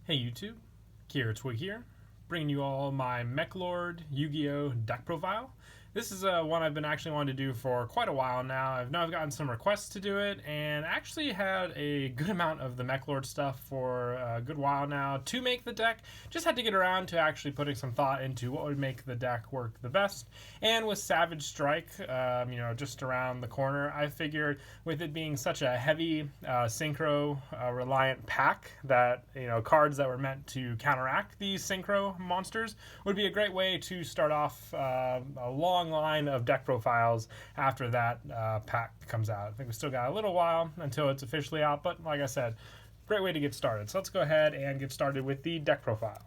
Hey YouTube, Kira Twig here, bringing you all my Meklord Yugioh deck profile. This is one I've been actually wanting to do for quite a while now. I've gotten some requests to do it, and actually had a good amount of the Meklord stuff for a good while now to make the deck. Just had to get around to actually putting some thought into what would make the deck work the best. And with Savage Strike, just around the corner, I figured with it being such a heavy synchro reliant pack that cards that were meant to counteract these synchro monsters would be a great way to start off a long line of deck profiles after that pack comes out. I think we still got a little while until it's officially out, but like I said, great way to get started. So let's go ahead and get started with the deck profile.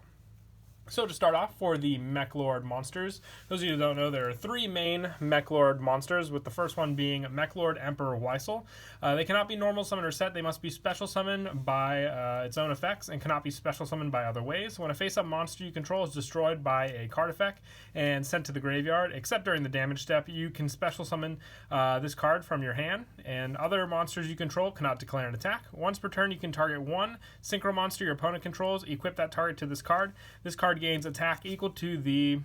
So to start off, for the Meklord monsters, those of you who don't know, there are three main Meklord monsters, with the first one being Meklord Emperor Weissel. They cannot be normal summoned or set. They must be special summoned by its own effects and cannot be special summoned by other ways. When a face-up monster you control is destroyed by a card effect and sent to the graveyard, except during the damage step, you can special summon this card from your hand, and other monsters you control cannot declare an attack. Once per turn, you can target one synchro monster your opponent controls, equip that target to this card. This card gains attack equal to the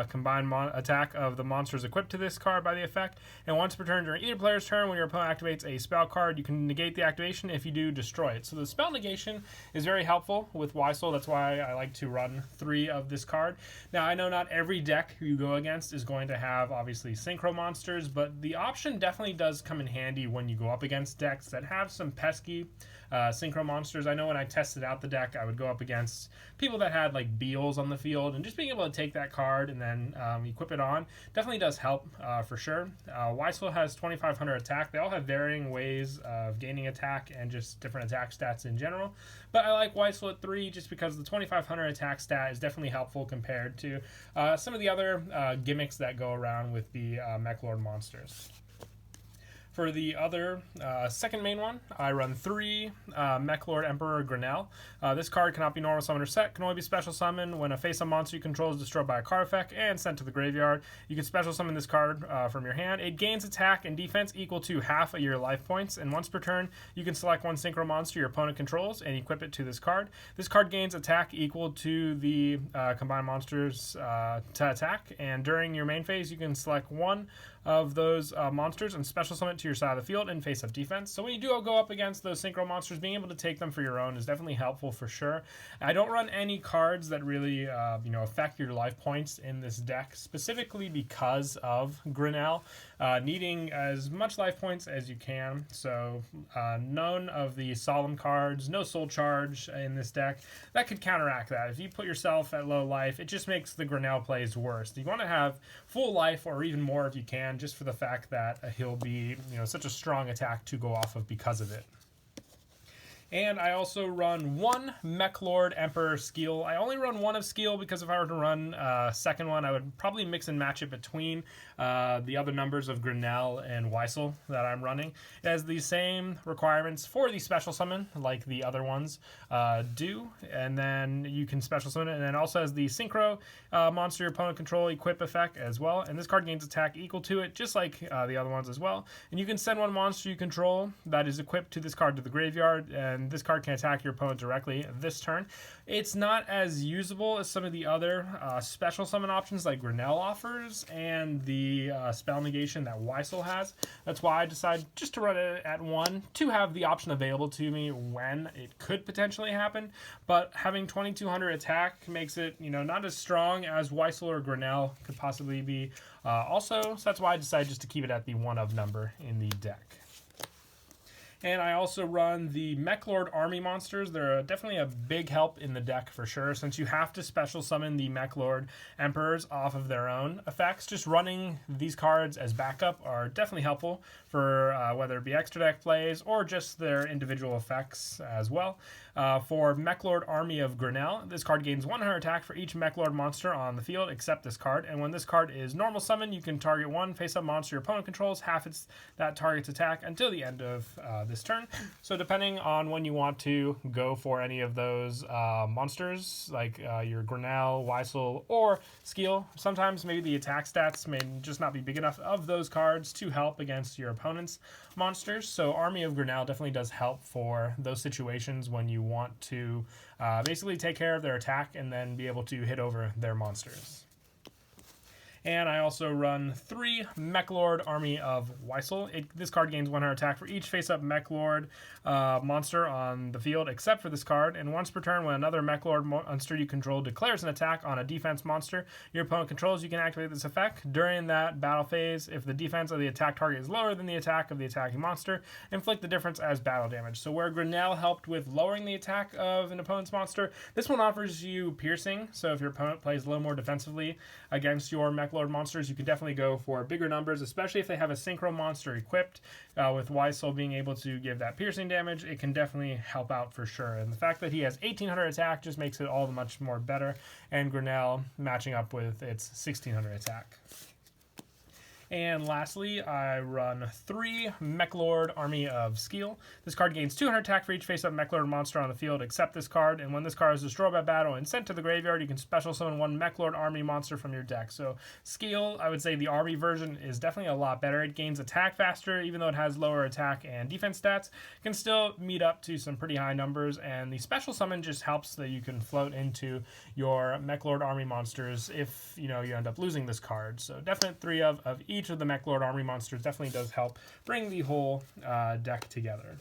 combined attack of the monsters equipped to this card by the effect, and once per turn during either player's turn, when your opponent activates a spell card, you can negate the activation. If you do, destroy it. So the spell negation is very helpful with Weissel. That's why I like to run 3 of this card. Now, I know not every deck you go against is going to have obviously synchro monsters, but the option definitely does come in handy when you go up against decks that have some pesky synchro monsters. I know when I tested out the deck, I would go up against people that had like Beals on the field, and just being able to take that card and then equip it on definitely does help for sure. Weissel has 2500 attack. They all have varying ways of gaining attack and just different attack stats in general, but I like Weissel at 3 just because the 2500 attack stat is definitely helpful compared to some of the other gimmicks that go around with the Meklord monsters. For the other second main one, I run 3 Meklord Emperor Grinnell. This card cannot be normal summoned or set, can only be special summoned when a face-up monster you control is destroyed by a card effect and sent to the graveyard. You can special summon this card from your hand. It gains attack and defense equal to half of your life points, and once per turn, you can select one synchro monster your opponent controls and equip it to this card. This card gains attack equal to the combined monsters to attack, and during your main phase, you can select one of those monsters and special summon it to your side of the field and face up defense. So when you do go up against those synchro monsters, being able to take them for your own is definitely helpful for sure. I don't run any cards that really affect your life points in this deck, specifically because of Grinnell needing as much life points as you can. So none of the solemn cards, no soul charge in this deck, that could counteract that. If you put yourself at low life, it just makes the Grinnell plays worse. You want to have full life or even more if you can, just for the fact that he'll be such a strong attack to go off of because of it. And I also run 1 Meklord Emperor Skill. I only run 1 of Skill because if I were to run a second one, I would probably mix and match it between the other numbers of Grinnell and Weissel that I'm running. It has the same requirements for the special summon like the other ones do, and then you can special summon it, and then also has the synchro monster your opponent control equip effect as well, and this card gains attack equal to it just like the other ones as well, and you can send one monster you control that is equipped to this card to the graveyard, and this card can attack your opponent directly this turn. It's not as usable as some of the other special summon options like Grinnell offers and the spell negation that Weissel has. That's why I decided just to run it at 1 to have the option available to me when it could potentially happen, but having 2200 attack makes it not as strong as Weissel or Grinnell could possibly be also, so that's why I decided just to keep it at the 1 of number in the deck. And I also run the Meklord Army monsters. They're definitely a big help in the deck for sure, since you have to special summon the Meklord Emperors off of their own effects. Just running these cards as backup are definitely helpful for whether it be extra deck plays or just their individual effects as well. For Meklord Army of Grinnell, this card gains 100 attack for each Meklord monster on the field except this card, and when this card is normal summon, you can target one face-up monster your opponent controls, half that target's attack until the end of this this turn. So depending on when you want to go for any of those monsters, like your Grinnell, Weissel, or Skeel, sometimes maybe the attack stats may just not be big enough of those cards to help against your opponent's monsters. So Army of Grinnell definitely does help for those situations when you want to basically take care of their attack and then be able to hit over their monsters. And I also run 3 Meklord Army of Weissel. This card gains 100 attack for each face-up Meklord monster on the field, except for this card. And once per turn, when another Meklord monster you control declares an attack on a defense monster your opponent controls, you can activate this effect. During that battle phase, if the defense of the attack target is lower than the attack of the attacking monster, inflict the difference as battle damage. So where Grinnell helped with lowering the attack of an opponent's monster, this one offers you piercing. So if your opponent plays a little more defensively against your Meklord monsters, you can definitely go for bigger numbers, especially if they have a synchro monster equipped. With Weissel being able to give that piercing damage, it can definitely help out for sure. And the fact that he has 1800 attack just makes it all the much more better, and Grinnell matching up with its 1600 attack. And lastly, I run 3 Meklord Army of Skeel. This card gains 200 attack for each face-up Meklord monster on the field except this card, and when this card is destroyed by battle and sent to the graveyard, you can special summon 1 Meklord Army monster from your deck. So Skeel, I would say the Army version is definitely a lot better. It gains attack faster, even though it has lower attack and defense stats. It can still meet up to some pretty high numbers, and the special summon just helps that you can float into your Meklord Army monsters if you end up losing this card. So definite 3 of each of the Meklord Army monsters definitely does help bring the whole deck together.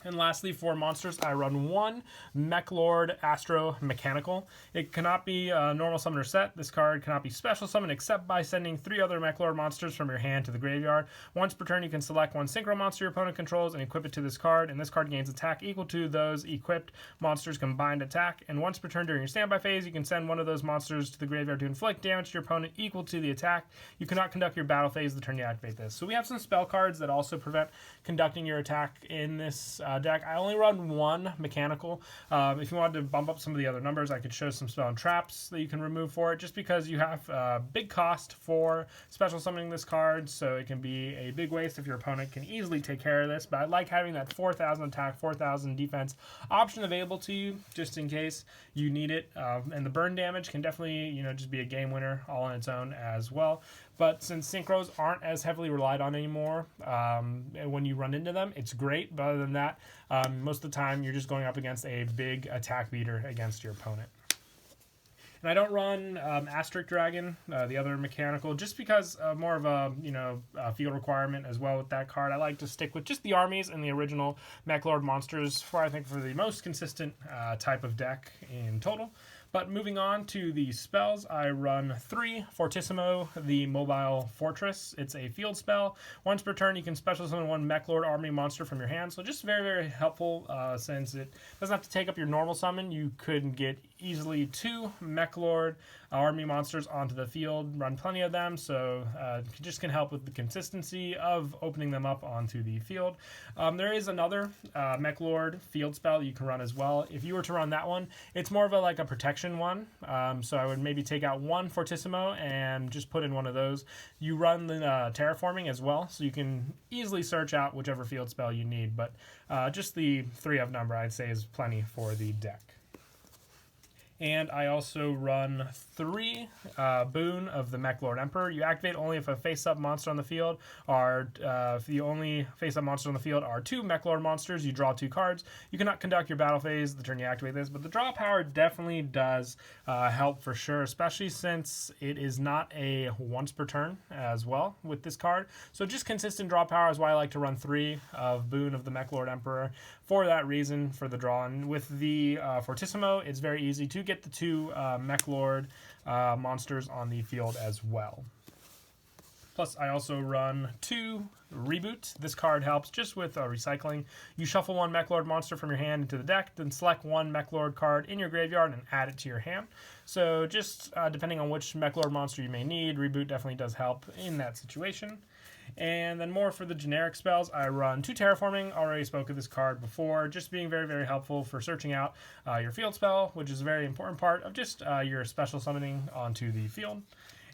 And lastly, for monsters, I run 1 Meklord Astro Mechanical. It cannot be a normal summoner set. This card cannot be special summoned except by sending 3 other Meklord monsters from your hand to the graveyard. Once per turn, you can select 1 synchro monster your opponent controls and equip it to this card, and this card gains attack equal to those equipped monsters' combined attack. And once per turn during your standby phase, you can send 1 of those monsters to the graveyard to inflict damage to your opponent equal to the attack. You cannot conduct your battle phase the turn you activate this. So we have some spell cards that also prevent conducting your attack in this deck. I only run 1 mechanical. If you wanted to bump up some of the other numbers, I could show some spell and traps that you can remove for it, just because you have a big cost for special summoning this card, so it can be a big waste if your opponent can easily take care of this. But I like having that 4,000 attack, 4,000 defense option available to you, just in case you need it. And the burn damage can definitely, just be a game winner all on its own as well. But since synchros aren't as heavily relied on anymore, when you run into them, it's great. But other than that, most of the time you're just going up against a big attack beater against your opponent. And I don't run Asterisk Dragon, the other mechanical, just because more of a field requirement as well with that card. I like to stick with just the armies and the original Meklord monsters for the most consistent type of deck in total. But moving on to the spells, I run 3 Fortissimo, the Mobile Fortress. It's a field spell. Once per turn, you can special summon 1 Meklord Army monster from your hand. So just very, very helpful since it doesn't have to take up your normal summon. You could get easily 2 Meklord Army monsters onto the field, run plenty of them, so it just can help with the consistency of opening them up onto the field. There is another Meklord field spell you can run as well. If you were to run that one, it's more of a protection one, so I would maybe take out 1 Fortissimo and just put in one of those. You run the terraforming as well, so you can easily search out whichever field spell you need, but just the 3 of number I'd say is plenty for the deck. And I also run 3 Boon of the Meklord Emperor. You activate only if a face-up monster on the field if the only face-up monster on the field are 2 Meklord monsters, you draw 2 cards. You cannot conduct your battle phase the turn you activate this, but the draw power definitely does help for sure, especially since it is not a once per turn as well with this card. So just consistent draw power is why I like to run 3 of Boon of the Meklord Emperor for that reason, for the draw. And with the Fortissimo, it's very easy to get the 2 Meklord monsters on the field as well. Plus, I also run 2 Reboot. This card helps just with recycling. You shuffle 1 Meklord monster from your hand into the deck, then select 1 Meklord card in your graveyard and add it to your hand. So just depending on which Meklord monster you may need, Reboot definitely does help in that situation. And then more for the generic spells, I run 2 Terraforming. Already spoke of this card before, just being very, very helpful for searching out your field spell, which is a very important part of just your special summoning onto the field.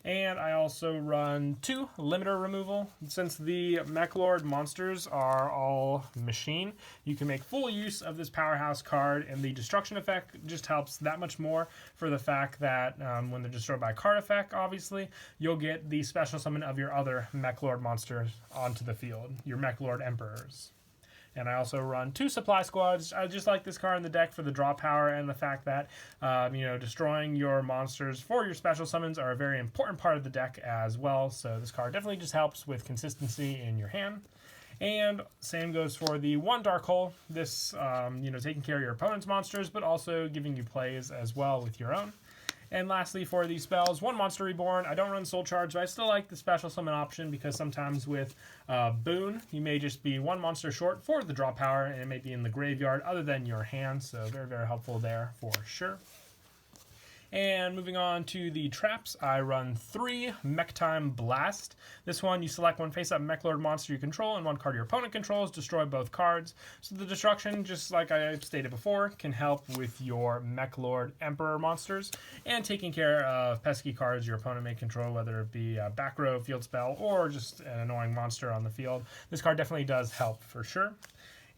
And I also run 2 limiter removal. Since the Meklord monsters are all machine, you can make full use of this powerhouse card, and the destruction effect just helps that much more for the fact that when they're destroyed by card effect, obviously, you'll get the special summon of your other Meklord monsters onto the field, your Meklord Emperors. And I also run 2 supply squads. I just like this card in the deck for the draw power and the fact that, destroying your monsters for your special summons are a very important part of the deck as well. So this card definitely just helps with consistency in your hand. And same goes for the 1 Dark Hole. This, taking care of your opponent's monsters, but also giving you plays as well with your own. And lastly, for these spells, 1 Monster Reborn. I don't run Soul Charge, but I still like the special summon option because sometimes with Boon, you may just be 1 monster short for the draw power, and it may be in the graveyard other than your hand, so very, very helpful there for sure. And moving on to the traps, I run 3 Mech Time Blast. This one, you select 1 face-up Meklord monster you control and 1 card your opponent controls, destroy both cards. So the destruction, just like I stated before, can help with your Meklord Emperor monsters and taking care of pesky cards your opponent may control, whether it be a back row field spell or just an annoying monster on the field. This card definitely does help for sure.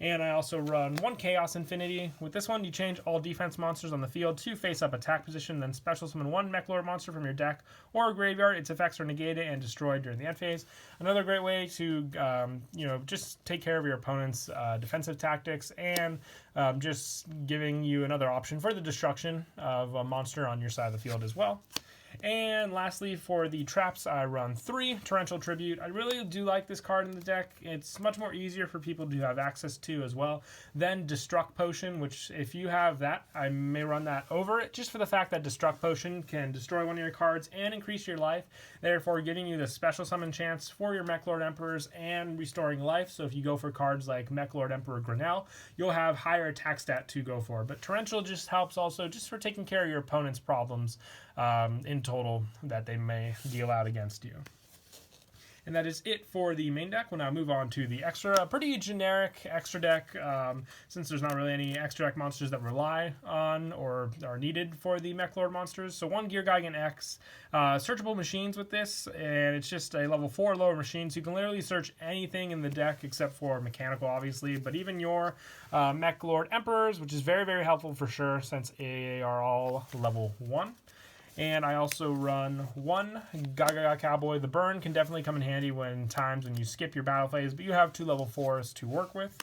And I also run 1 Chaos Infinity. With this one, you change all defense monsters on the field to face-up attack position, then special summon 1 Meklord monster from your deck or graveyard. Its effects are negated and destroyed during the end phase. Another great way to, just take care of your opponent's defensive tactics and just giving you another option for the destruction of a monster on your side of the field as well. And lastly, for the traps, I run 3 Torrential Tribute. I really do like this card in the deck. It's much more easier for people to have access to as well than Destruct Potion, which if you have that, I may run that over it, just for the fact that Destruct Potion can destroy one of your cards and increase your life, therefore giving you the special summon chance for your Meklord Emperors and restoring life. So if you go for cards like Meklord Emperor Grinnell, you'll have higher attack stat to go for. But Torrential just helps also just for taking care of your opponent's problems in total that they may deal out against you. And that is it for the main deck. We'll now move on to the extra. A pretty generic extra deck, since there's not really any extra deck monsters that rely on or are needed for the Meklord monsters. So 1 Gear Geigen X, searchable machines with this, and it's just a level 4 lower machine, so you can literally search anything in the deck except for mechanical, obviously, but even your Meklord Emperors, which is very, very helpful for sure, since they are all level 1. And I also run 1 Gaga Cowboy. The burn can definitely come in handy when you skip your battle phase, but you have 2 level 4s to work with.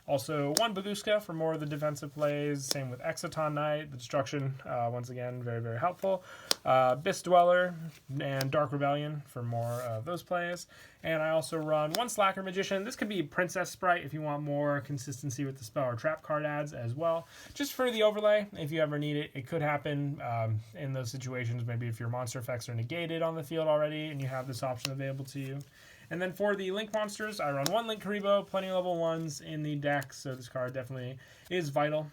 Also 1 Baguska for more of the defensive plays. Same with Exoton Knight. The destruction, once again, very, very helpful. Abyss Dweller and Dark Rebellion for more of those plays. And I also run 1 Slacker Magician. This could be Princess Sprite if you want more consistency with the spell or trap card adds as well. Just for the overlay, if you ever need it, it could happen in those situations. Maybe if your monster effects are negated on the field already and you have this option available to you. And then for the Link monsters, I run 1 Link Karibo, plenty of level 1s in the deck, so this card definitely is vital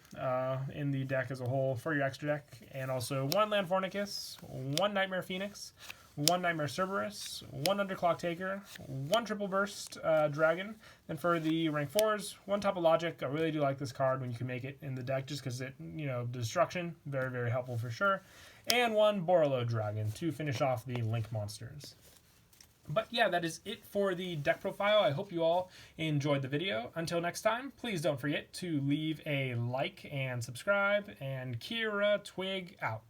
in the deck as a whole for your extra deck. And also 1 Land Fornicus, 1 Nightmare Phoenix, 1 Nightmare Cerberus, 1 Underclock Taker, 1 Triple Burst Dragon. Then for the rank 4s, 1 Top of Logic. I really do like this card when you can make it in the deck just because it, destruction, very, very helpful for sure. And 1 Borolo Dragon to finish off the Link monsters. But yeah, that is it for the deck profile. I hope you all enjoyed the video. Until next time, please don't forget to leave a like and subscribe. And Kira Twig out.